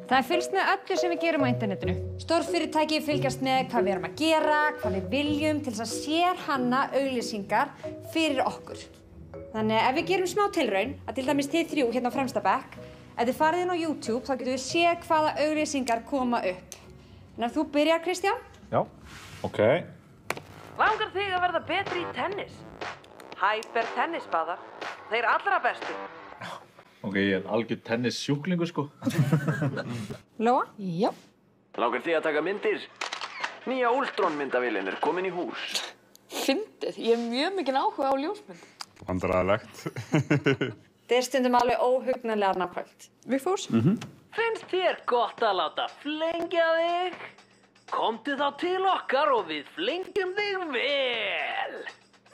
Það fylgst með öllu sem við gerum á internetinu. Stórfyrirtæki fylgjast með hvað við erum að gera, hvað við viljum til þess að sérhanna auglýsingar fyrir okkur. Þannig að ef við gerum smá tilraun, að til dæmis þið þrjú hérna á fremsta bekk, ef þið farið inn á YouTube, þá getum við séð hvaða auglýsingar koma upp. Þannig að þú byrjar, Kristján? Já, ok. Langar þig að verða betri í tennis? Hyper tennisbaðar, þeir allra bestu. Ok, ég algjör tennissjúklingur, sko. Lóa? Já. Langar þig að taka myndir? Nýja Ultron-myndavélin komin í hús. Fyndið, ég mjög mikinn áhuga á ljósmynd. Vandræðalegt. Þetta stundum alveg óhugnanlega nákvæmt. Vigfús? Finnst þér gott að láta flengja þig? Komdu þá til okkar og við flengjum þig vel.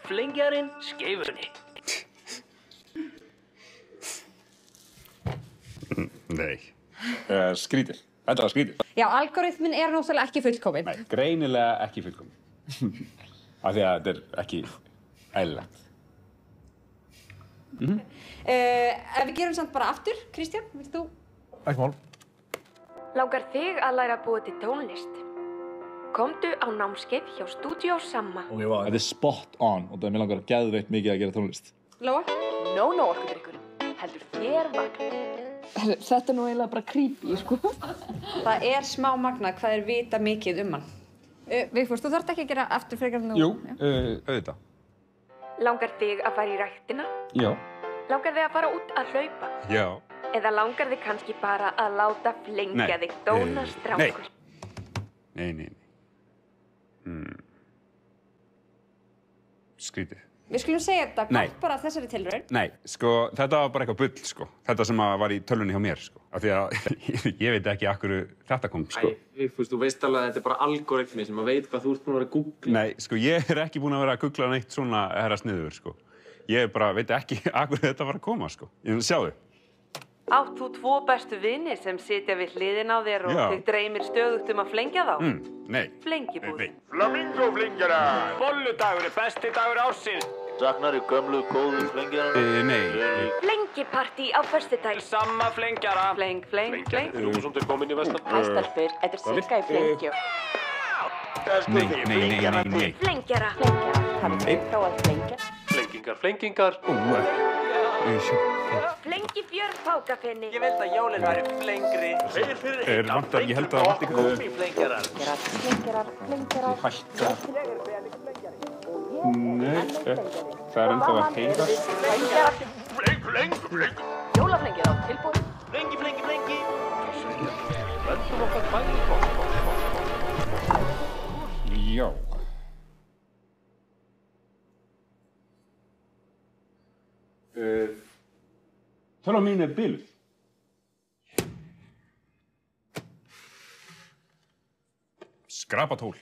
Flengjarinn skeifunni. Nei. Skrítið. Þetta var skrítið. Já, algoritminn náttúrulega ekki fullkominn. Nei, greinilega ekki fullkominn. Af því að þetta er ekki eðlilegt. Ef við gerum samt bara aftur, Kristján, vilt þú? Ekki mál. Langar þig að læra að búa til tónlist? Komdu á námskeið hjá Stúdíó Samma. Ok, vá, þetta er spot on og það er mér langar geðveikt mikið að gera tónlist. Lóa? No orkudrykkurinn. Heldur þér vagn. Þetta er nú eiginlega bara creepy, sko. Það er smá magnað hvað þeir vita mikið um hann. Vigfús, þú þarft ekki að gera aftur frekar nú. Jú, auðvitað. Langar þig að fara í ræktina? Já. Langar þig að fara út að hlaupa? Já. Eða langar þig kannski bara að láta flengja þig dóna strákur? Nei. Skrítið. Við skulum segja þetta gott bara af þessari tilraun. Nei, sko, þetta var bara eitthvað bull, sko. Þetta sem var í tölvunni hjá mér, sko. Af því að ég veit ekki af hverju þetta kom, sko. Vigfús, þú veist alveg að þetta er bara algoritmi sem að veit hvað þú ert búin að vera að googla. Nei, sko, ég er ekki búin að vera að googla neitt svona herra sniður, sko. Ég bara veit ekki af hverju þetta var að koma, sko. Sjáðu. Átt þú tvo bestu vini sem sitja við hliðin á þér og þig dreymir stöðugt að flengja þá? Nei. Flengibúðin. Flamingoflengjara! Bolludagur er besti dagur ársins. Saknar í gömlu góðu flengjara? Nei. Flengipartí á föstudag. Samma flengjara. Fleng. Rúsund er komin í vestan. Hæstelpur, þetta er Sigga í flengju. Nei. Flengjara. Hafið þið prófað flengja? Flengingar. Flengi fjör fákafinni. Ég veit að jólinn væri flengri. Ég held að það vant ekki Flengjarar. Flengjarar. Hætta. Nei, það er ennþá að heyrast. Fleng. Jólaflengir á tilbúið. Flengi. Vendum okkar bæði. Já. Tölva mín er biluð. Skrapatól.